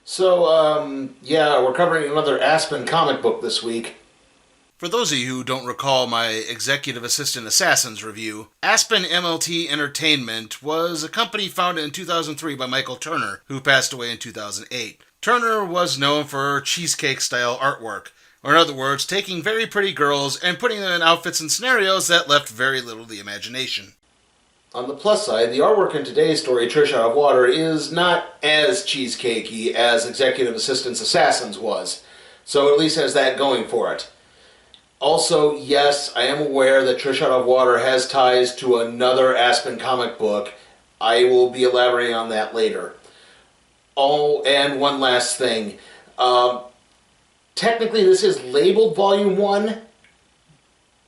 Yeah, we're covering another Aspen comic book this week. For those of you who don't recall my Executive Assistant Assassins review, Aspen MLT Entertainment was a company founded in 2003 by Michael Turner, who passed away in 2008. Turner was known for cheesecake-style artwork, or in other words, taking very pretty girls and putting them in outfits and scenarios that left very little to the imagination. On the plus side, the artwork in today's story, Trish Out of Water, is not as cheesecakey as Executive Assistant's Assassins was, so it at least has that going for it. Also, yes, I am aware that Trish Out of Water has ties to another Aspen comic book. I will be elaborating on that later. Oh, and one last thing. Technically, this is labeled Volume 1,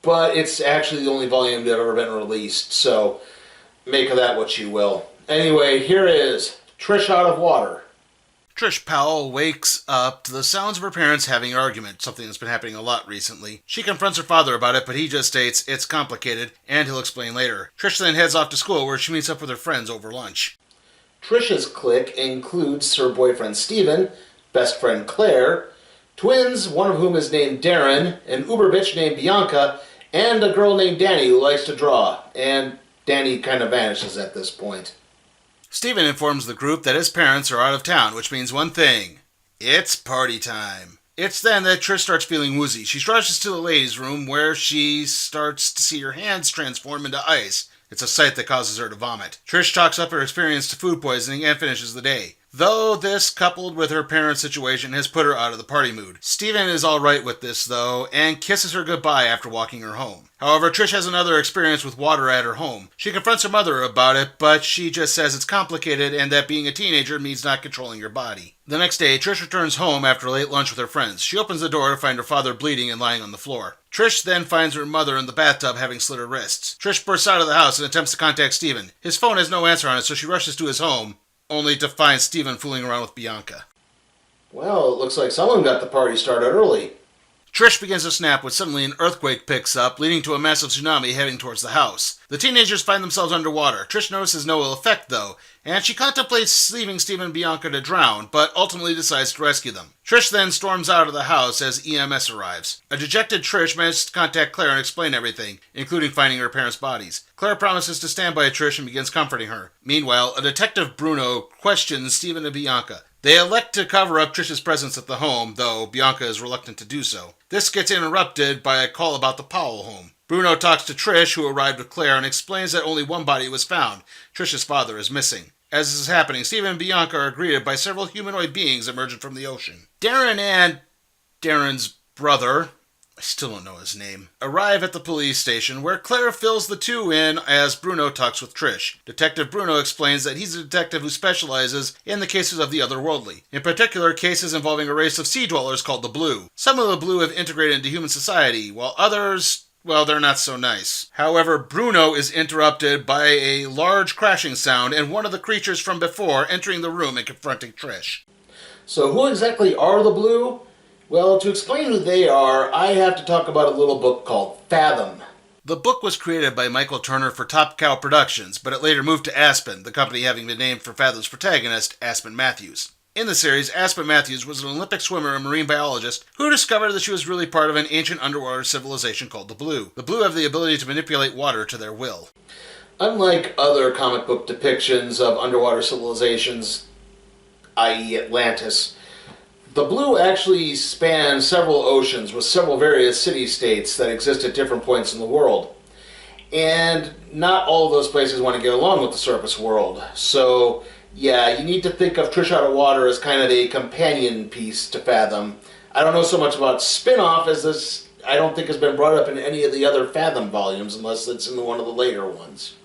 but it's actually the only volume to have ever been released, so make of that what you will. Anyway, here is Trish Out of Water. Trish Powell wakes up to the sounds of her parents having an argument, something that's been happening a lot recently. She confronts her father about it, but he just states it's complicated, and he'll explain later. Trish then heads off to school where she meets up with her friends over lunch. Trish's clique includes her boyfriend Steven, best friend Claire, twins, one of whom is named Darren, an uber bitch named Bianca, and a girl named Danny who likes to draw, and Danny kind of vanishes at this point. Steven informs the group that his parents are out of town, which means one thing. It's party time. It's then that Trish starts feeling woozy. She rushes to the ladies' room where she starts to see her hands transform into ice. It's a sight that causes her to vomit. Trish talks up her experience to food poisoning and finishes the day. Though this, coupled with her parents' situation, has put her out of the party mood. Steven is alright with this, though, and kisses her goodbye after walking her home. However, Trish has another experience with water at her home. She confronts her mother about it, but she just says it's complicated and that being a teenager means not controlling your body. The next day, Trish returns home after a late lunch with her friends. She opens the door to find her father bleeding and lying on the floor. Trish then finds her mother in the bathtub having slit her wrists. Trish bursts out of the house and attempts to contact Steven. His phone has no answer on it, so she rushes to his home, only to find Steven fooling around with Bianca. Well, it looks like someone got the party started early. Trish begins to snap when suddenly an earthquake picks up, leading to a massive tsunami heading towards the house. The teenagers find themselves underwater. Trish notices no ill effect, though, and she contemplates leaving Steven and Bianca to drown, but ultimately decides to rescue them. Trish then storms out of the house as EMS arrives. A dejected Trish manages to contact Claire and explain everything, including finding her parents' bodies. Claire promises to stand by Trish and begins comforting her. Meanwhile, a detective, Bruno, questions Steven and Bianca. They elect to cover up Trish's presence at the home, though Bianca is reluctant to do so. This gets interrupted by a call about the Powell home. Bruno talks to Trish, who arrived with Claire, and explains that only one body was found. Trish's father is missing. As this is happening, Steven and Bianca are greeted by several humanoid beings emerging from the ocean. Darren and Darren's brother, I still don't know his name, arrive at the police station where Claire fills the two in as Bruno talks with Trish. Detective Bruno explains that he's a detective who specializes in the cases of the otherworldly, in particular cases involving a race of sea dwellers called the Blue. Some of the Blue have integrated into human society, while others, well, they're not so nice. However, Bruno is interrupted by a large crashing sound and one of the creatures from before entering the room and confronting Trish. So who exactly are the Blue? Well, to explain who they are, I have to talk about a little book called Fathom. The book was created by Michael Turner for Top Cow Productions, but it later moved to Aspen, the company having been named for Fathom's protagonist, Aspen Matthews. In the series, Aspen Matthews was an Olympic swimmer and marine biologist who discovered that she was really part of an ancient underwater civilization called the Blue. The Blue have the ability to manipulate water to their will. Unlike other comic book depictions of underwater civilizations, i.e. Atlantis, the Blue actually span several oceans with several various city-states that exist at different points in the world. And not all of those places want to get along with the surface world. So, yeah, you need to think of Trish Out of Water as kind of a companion piece to Fathom. I don't know so much about spin-off as this I don't think has been brought up in any of the other Fathom volumes unless it's in one of the later ones.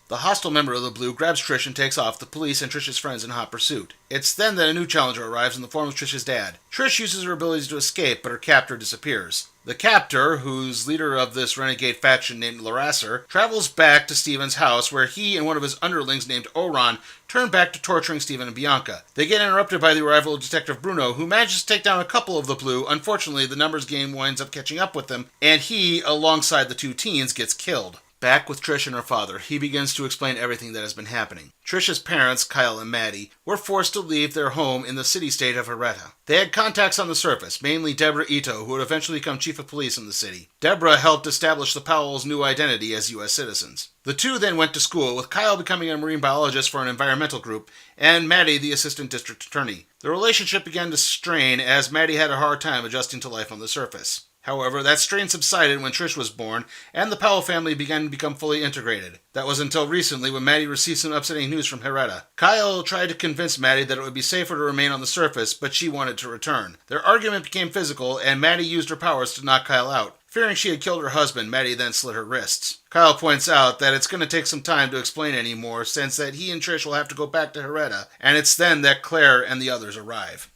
The hostile member of the Blue grabs Trish and takes off, the police and Trish's friends in hot pursuit. It's then that a new challenger arrives in the form of Trish's dad. Trish uses her abilities to escape, but her captor disappears. The captor, who's leader of this renegade faction named Larasser, travels back to Steven's house where he and one of his underlings named Oron turn back to torturing Steven and Bianca. They get interrupted by the arrival of Detective Bruno, who manages to take down a couple of the Blue. Unfortunately, the numbers game winds up catching up with them, and he, alongside the two teens, gets killed. Back with Trish and her father, he begins to explain everything that has been happening. Trish's parents, Kyle and Maddie, were forced to leave their home in the city-state of Hereta. They had contacts on the surface, mainly Deborah Ito, who would eventually become chief of police in the city. Deborah helped establish the Powells' new identity as U.S. citizens. The two then went to school, with Kyle becoming a marine biologist for an environmental group, and Maddie the assistant district attorney. The relationship began to strain as Maddie had a hard time adjusting to life on the surface. However, that strain subsided when Trish was born, and the Powell family began to become fully integrated. That was until recently when Maddie received some upsetting news from Hereta. Kyle tried to convince Maddie that it would be safer to remain on the surface, but she wanted to return. Their argument became physical, and Maddie used her powers to knock Kyle out. Fearing she had killed her husband, Maddie then slit her wrists. Kyle points out that it's going to take some time to explain anymore, since that he and Trish will have to go back to Hereta, and it's then that Claire and the others arrive.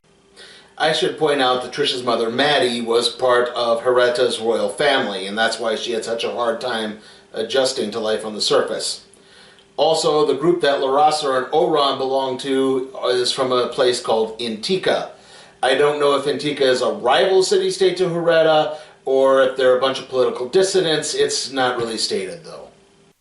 I should point out that Trish's mother, Maddie, was part of Hereta's royal family, and that's why she had such a hard time adjusting to life on the surface. Also, the group that Larasa and Oron belong to is from a place called Intika. I don't know if Intika is a rival city-state to Hereta, or if they're a bunch of political dissidents. It's not really stated, though.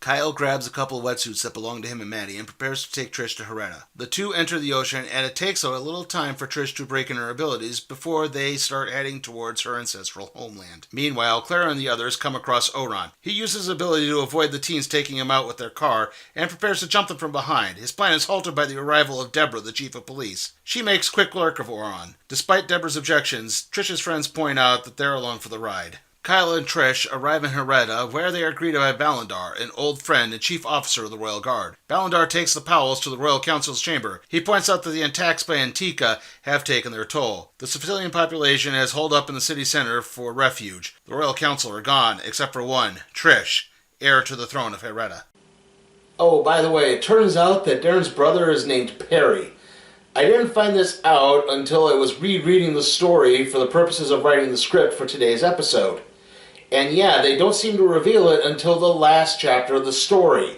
Kyle grabs a couple of wetsuits that belong to him and Maddie and prepares to take Trish to Hereta. The two enter the ocean, and it takes a little time for Trish to break in her abilities before they start heading towards her ancestral homeland. Meanwhile, Clara and the others come across Oron. He uses his ability to avoid the teens taking him out with their car and prepares to jump them from behind. His plan is halted by the arrival of Deborah, the chief of police. She makes quick work of Oron. Despite Deborah's objections, Trish's friends point out that they're along for the ride. Kyle and Trish arrive in Hereta, where they are greeted by Ballandar, an old friend and chief officer of the Royal Guard. Ballandar takes the Powells to the Royal Council's chamber. He points out that the attacks by Antika have taken their toll. The civilian population has holed up in the city center for refuge. The Royal Council are gone, except for one, Trish, heir to the throne of Hereta. Oh, by the way, it turns out that Darren's brother is named Perry. I didn't find this out until I was rereading the story for the purposes of writing the script for today's episode. And yeah, they don't seem to reveal it until the last chapter of the story.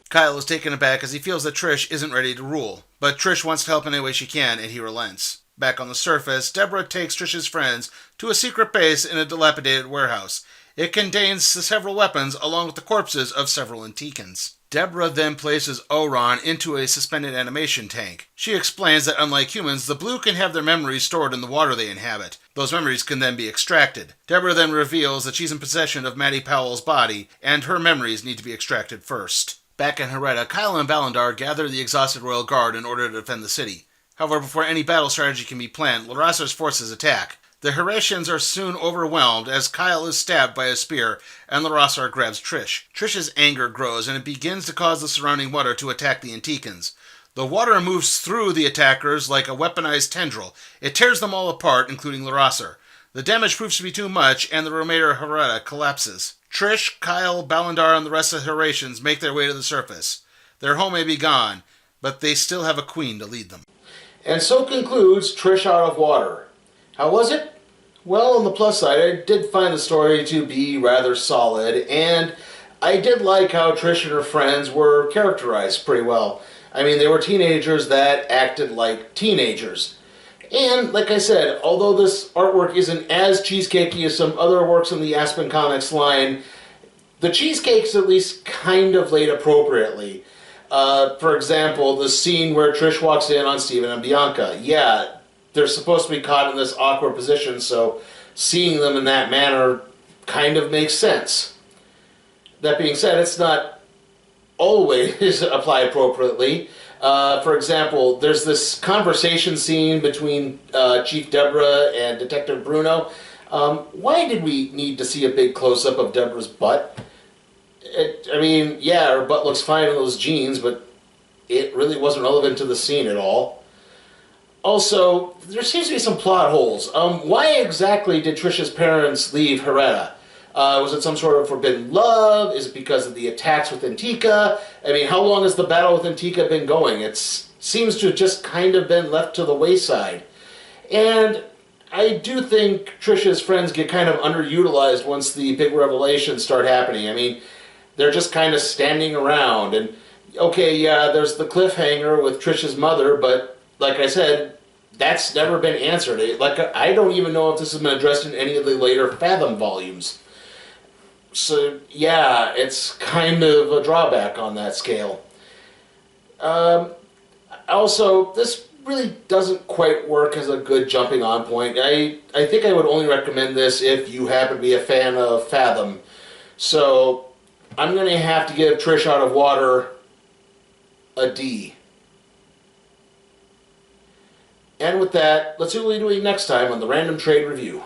Kyle is taken aback as he feels that Trish isn't ready to rule. But Trish wants to help in any way she can, and he relents. Back on the surface, Deborah takes Trish's friends to a secret base in a dilapidated warehouse. It contains several weapons along with the corpses of several Antikans. Deborah then places Oron into a suspended animation tank. She explains that unlike humans, the blue can have their memories stored in the water they inhabit. Those memories can then be extracted. Deborah then reveals that she's in possession of Maddie Powell's body, and her memories need to be extracted first. Back in Hereta, Kyle and Ballandar gather the exhausted Royal Guard in order to defend the city. However, before any battle strategy can be planned, Larasa's forces attack. The Heretians are soon overwhelmed as Kyle is stabbed by a spear and Larasa grabs Trish. Trish's anger grows and it begins to cause the surrounding water to attack the Antikans. The water moves through the attackers like a weaponized tendril. It tears them all apart, including Larasa. The damage proves to be too much and the remainder of Hereta collapses. Trish, Kyle, Ballandar, and the rest of the Heretians make their way to the surface. Their home may be gone, but they still have a queen to lead them. And so concludes Trish Out of Water. How was it? Well, on the plus side, I did find the story to be rather solid, and I did like how Trish and her friends were characterized pretty well. I mean, they were teenagers that acted like teenagers. And, like I said, although this artwork isn't as cheesecakey as some other works in the Aspen Comics line, the cheesecake's at least kind of laid appropriately. For example, the scene where Trish walks in on Steven and Bianca. Yeah, they're supposed to be caught in this awkward position, so seeing them in that manner kind of makes sense. That being said, it's not always applied appropriately. For example, there's this conversation scene between Chief Deborah and Detective Bruno. Why did we need to see a big close-up of Deborah's butt? I mean, yeah, her butt looks fine in those jeans, but it really wasn't relevant to the scene at all. Also, there seems to be some plot holes. Why exactly did Trish's parents leave Hereta? Was it some sort of forbidden love? Is it because of the attacks with Antika? I mean, how long has the battle with Antika been going? It seems to have just kind of been left to the wayside. And I do think Trish's friends get kind of underutilized once the big revelations start happening. I mean, they're just kind of standing around. And, okay, yeah, there's the cliffhanger with Trish's mother, but like I said, that's never been answered. I don't even know if this has been addressed in any of the later Fathom volumes. So yeah, it's kind of a drawback on that scale. Also, this really doesn't quite work as a good jumping on point. I think I would only recommend this if you happen to be a fan of Fathom. So I'm going to have to give Trish Out of Water a D. And with that, let's see what we're doing next time on the Random Trade Review.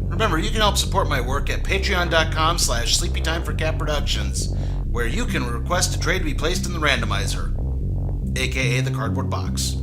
Remember, you can help support my work at patreon.com/sleepytimeforcatproductions, where you can request a trade be placed in the randomizer, aka the cardboard box.